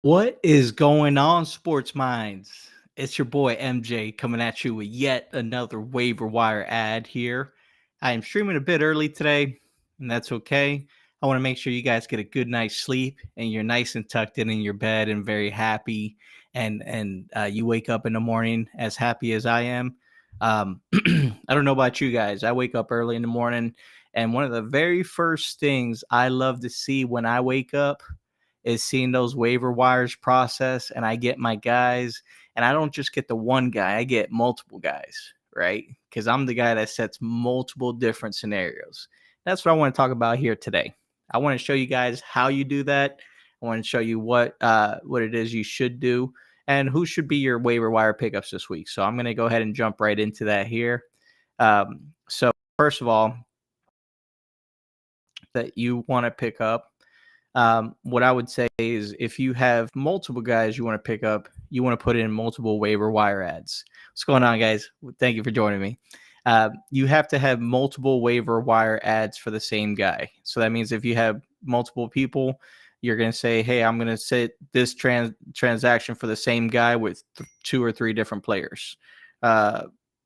What is going on, sports minds? It's your boy MJ coming at you with yet another waiver wire ad here. I am streaming a bit early today, and that's okay. I want to make sure you guys get a good night's sleep and you're nice and tucked in your bed and very happy, and you wake up in the morning as happy as I am. I don't know about you guys. I wake up early in the morning, and one of the very first things I love to see when I wake up is seeing those waiver wires process, and I get my guys, and I don't just get the one guy, I get multiple guys, right? Because I'm the guy that sets multiple different scenarios. That's what I want to talk about here today. I want to show you guys how you do that. I want to show you what it is you should do and who should be your waiver wire pickups this week. So I'm going to go ahead and jump right into that here. So first of all, that you want to pick up, what I would say is if you have multiple guys you want to pick up, you want to put in multiple waiver wire ads. What's going on, guys? Thank you for joining me. You have to have multiple waiver wire ads for the same guy. So that means if you have multiple people, you're going to say, hey, I'm going to set this transaction for the same guy with two or three different players.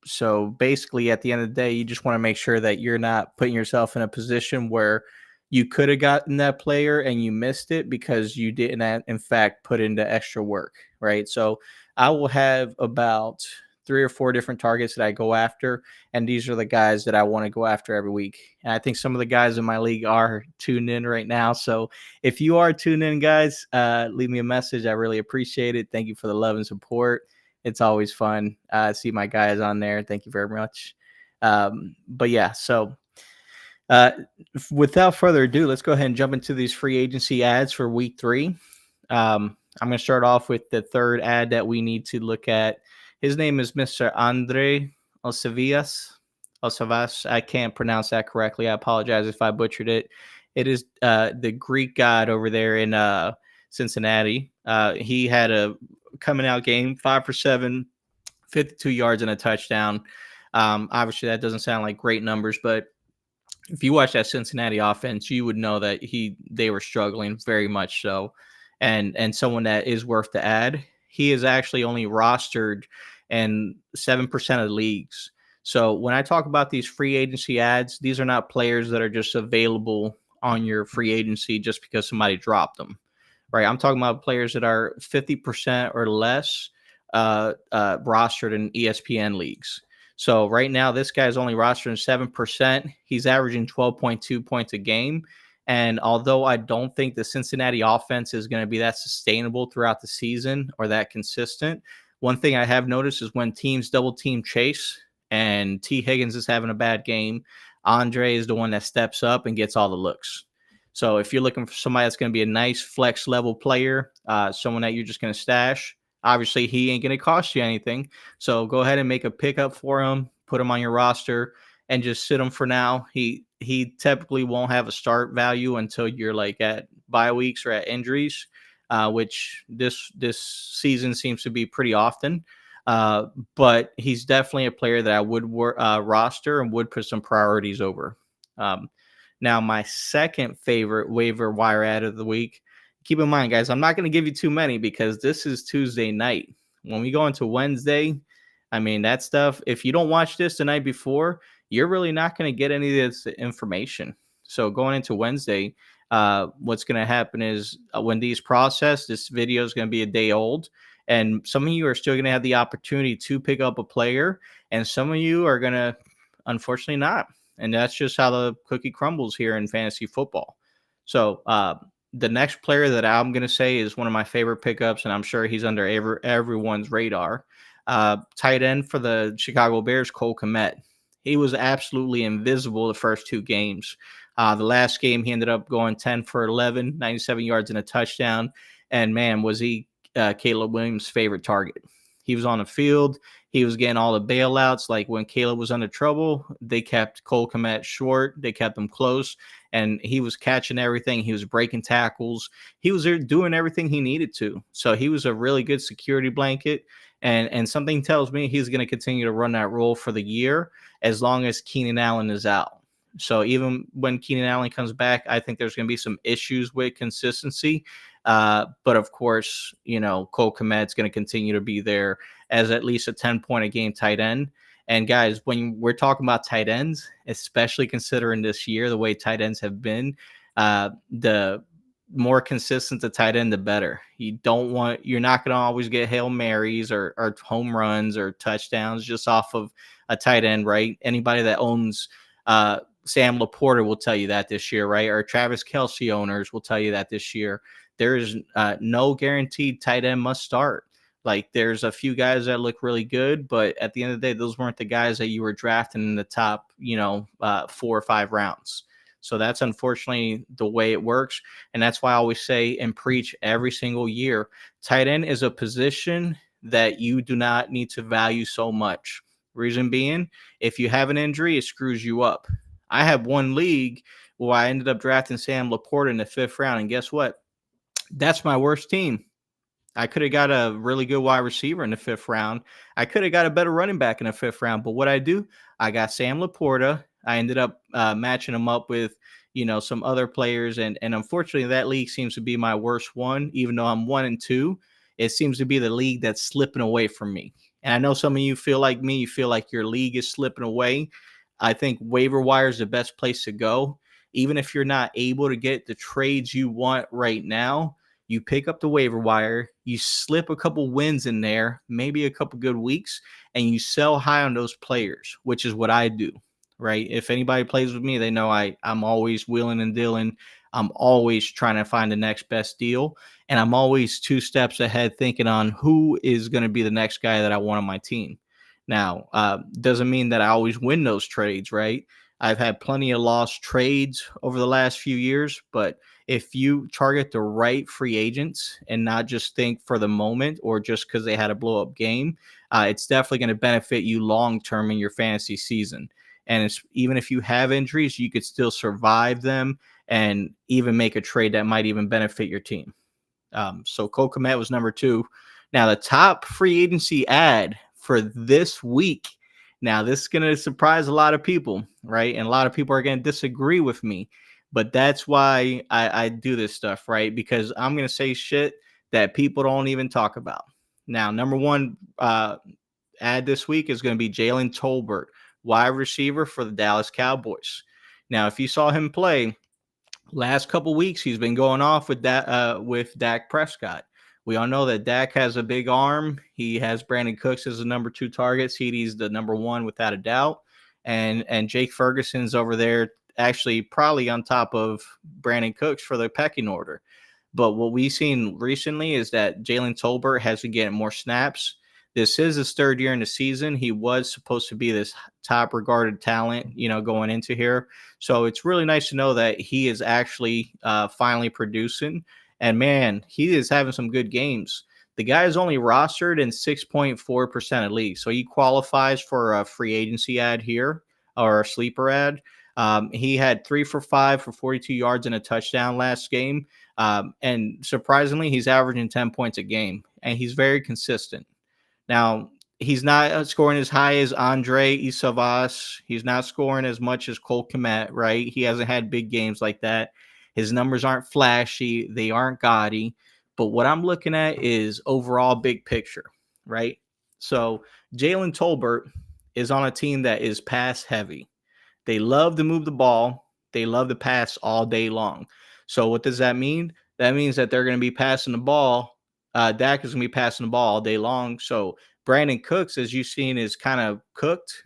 So basically, at the end of the day, you just want to make sure that you're not putting yourself in a position where you could have gotten that player and you missed it because you didn't, in fact, put into extra work, right? So I will have about 3 or 4 different targets that I go after, and these are the guys that I want to go after every week. And I think some of the guys in my league are tuned in right now. So if you are tuned in, guys, leave me a message. I really appreciate it. Thank you for the love and support. It's always fun. See my guys on there. Thank you very much. But yeah, so uh, without further ado, let's go ahead and jump into these free agency ads for week 3. I'm going to start off with the third ad that we need to look at. His name is Mr. Andre Osavas. I can't pronounce that correctly. I apologize if I butchered it. It is the Greek god over there in Cincinnati. He had a coming out game, 5 for 7, 52 yards and a touchdown. Obviously, that doesn't sound like great numbers, but if you watch that Cincinnati offense, you would know that they were struggling very much so. And someone that is worth to add. He is actually only rostered in 7% of the leagues. So when I talk about these free agency ads, these are not players that are just available on your free agency just because somebody dropped them, right? I'm talking about players that are 50% or less rostered in ESPN leagues. So right now, this guy's only rostered in 7%. He's averaging 12.2 points a game. And although I don't think the Cincinnati offense is going to be that sustainable throughout the season or that consistent, one thing I have noticed is when teams double team Chase and T. Higgins is having a bad game, Andre is the one that steps up and gets all the looks. So if you're looking for somebody that's going to be a nice flex level player, someone that you're just going to stash, obviously he ain't going to cost you anything. So go ahead and make a pickup for him, put him on your roster, and just sit him for now. He typically won't have a start value until you're like at bye weeks or at injuries, which this season seems to be pretty often. But he's definitely a player that I would roster and would put some priorities over. Now, my second favorite waiver wire ad of the week. Keep in mind, guys, I'm not going to give you too many because this is Tuesday night. When we go into Wednesday, I mean, that stuff, if you don't watch this the night before, you're really not going to get any of this information. So going into Wednesday, what's going to happen is when these process, this video is going to be a day old. And some of you are still going to have the opportunity to pick up a player. And some of you are going to, unfortunately, not. And that's just how the cookie crumbles here in fantasy football. So the next player that I'm going to say is one of my favorite pickups, and I'm sure he's under everyone's radar. Tight end for the Chicago Bears, Cole Kmet. He was absolutely invisible the first 2 games. The last game, he ended up going 10 for 11, 97 yards and a touchdown. And, man, was he Caleb Williams' favorite target. He was on the field. He was getting all the bailouts. Like when Caleb was under trouble, they kept Cole Kmet short. They kept him close, and he was catching everything. He was breaking tackles. He was doing everything he needed to. So he was a really good security blanket, and something tells me he's going to continue to run that role for the year as long as Keenan Allen is out. So even when Keenan Allen comes back, I think there's going to be some issues with consistency. But of course, Cole Kmet's going to continue to be there as at least a 10-point a game tight end. And guys, when we're talking about tight ends, especially considering this year, the way tight ends have been, the more consistent the tight end, the better. You're not going to always get Hail Marys or home runs or touchdowns just off of a tight end, right? Anybody that owns Sam Laporta will tell you that this year, right? Or Travis Kelce owners will tell you that this year. There is no guaranteed tight end must start. Like, there's a few guys that look really good, but at the end of the day, those weren't the guys that you were drafting in the top, 4 or 5 rounds. So that's unfortunately the way it works. And that's why I always say and preach every single year, tight end is a position that you do not need to value so much. Reason being, if you have an injury, it screws you up. I have one league where I ended up drafting Sam Laporta in the 5th round. And guess what? That's my worst team. I could have got a really good wide receiver in the 5th round. I could have got a better running back in the 5th round. But what I do, I got Sam Laporta. I ended up matching him up with, some other players. And unfortunately, that league seems to be my worst one, even though I'm 1-2. It seems to be the league that's slipping away from me. And I know some of you feel like me. You feel like your league is slipping away. I think waiver wire is the best place to go. Even if you're not able to get the trades you want right now, you pick up the waiver wire, you slip a couple wins in there, maybe a couple good weeks, and you sell high on those players, which is what I do, right? If anybody plays with me, they know I'm always wheeling and dealing. I'm always trying to find the next best deal, and I'm always 2 steps ahead thinking on who is going to be the next guy that I want on my team. Now, doesn't mean that I always win those trades, right? I've had plenty of lost trades over the last few years, but if you target the right free agents and not just think for the moment or just because they had a blow up game, it's definitely going to benefit you long term in your fantasy season. And even if you have injuries, you could still survive them and even make a trade that might even benefit your team. So Cole Kmet was number 2. Now, the top free agency ad for this week. Now, this is going to surprise a lot of people, right? And a lot of people are going to disagree with me. But that's why I do this stuff, right? Because I'm going to say shit that people don't even talk about. Now, number 1 ad this week is going to be Jalen Tolbert, wide receiver for the Dallas Cowboys. Now, if you saw him play last couple weeks, he's been going off with Dak Prescott. We all know that Dak has a big arm. He has Brandon Cooks as the number 2 target. CeeDee's the number 1 without a doubt. And Jake Ferguson's over there, actually probably on top of Brandon Cooks for the pecking order. But what we've seen recently is that Jalen Tolbert has been getting more snaps. This is his 3rd year in the season. He was supposed to be this top regarded talent, going into here. So it's really nice to know that he is actually finally producing. And man, he is having some good games. The guy is only rostered in 6.4% of leagues. So he qualifies for a free agency ad here or a sleeper ad. He had 3 for 5 for 42 yards and a touchdown last game. And surprisingly, he's averaging 10 points a game, and he's very consistent. Now, he's not scoring as high as Andre Isavas. He's not scoring as much as Cole Kmet, right? He hasn't had big games like that. His numbers aren't flashy. They aren't gaudy. But what I'm looking at is overall big picture, right? So Jalen Tolbert is on a team that is pass heavy. They love to move the ball. They love to pass all day long. So what does that mean? That means that they're going to be passing the ball. Dak is going to be passing the ball all day long. So Brandon Cooks, as you've seen, is kind of cooked,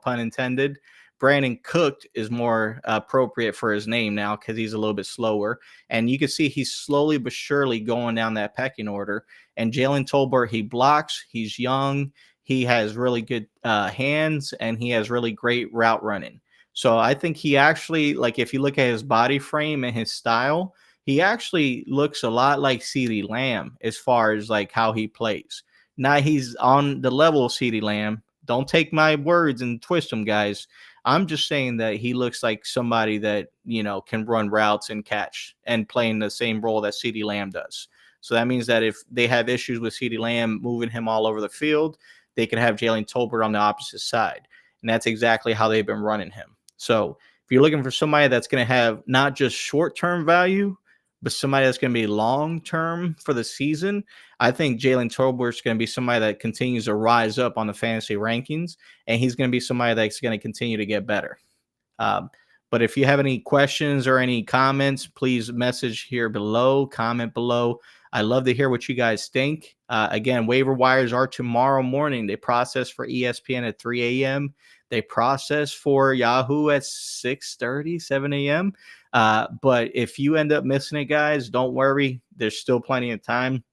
pun intended. Brandon Cooked is more appropriate for his name now because he's a little bit slower. And you can see he's slowly but surely going down that pecking order. And Jalen Tolbert, he blocks. He's young. He has really good hands, and he has really great route running. So I think he actually, like, if you look at his body frame and his style, he actually looks a lot like CeeDee Lamb as far as like how he plays. Now he's on the level of CeeDee Lamb. Don't take my words and twist them, guys. I'm just saying that he looks like somebody that, can run routes and catch and play in the same role that CeeDee Lamb does. So that means that if they have issues with CeeDee Lamb moving him all over the field, they can have Jalen Tolbert on the opposite side. And that's exactly how they've been running him. So if you're looking for somebody that's going to have not just short-term value, but somebody that's going to be long term for the season, I think Jalen Tolbert is going to be somebody that continues to rise up on the fantasy rankings, and he's going to be somebody that's going to continue to get better. Um, but if you have any questions or any comments, please message here below, comment below. I love to hear what you guys think. Again, waiver wires are tomorrow morning. They process for ESPN at 3 a.m. They process for Yahoo at 6:30, 7 a.m. But if you end up missing it, guys, don't worry. There's still plenty of time.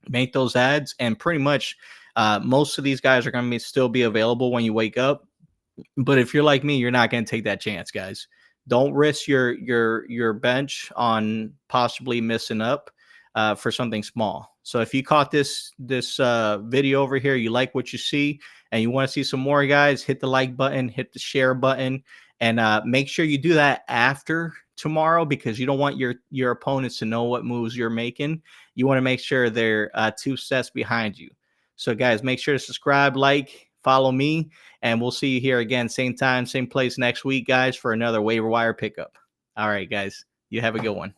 Make those ads, and pretty much most of these guys are going to still be available when you wake up. But if you're like me, you're not going to take that chance, guys. Don't risk your bench on possibly missing up for something small. So if you caught this video over here, you like what you see, and you want to see some more, guys, hit the like button, hit the share button, and make sure you do that after tomorrow, because you don't want your opponents to know what moves you're making. You want to make sure they're 2 steps behind you. So, guys, make sure to subscribe, like, follow me, and we'll see you here again, same time, same place next week, guys, for another waiver wire pickup. All right, guys, you have a good one.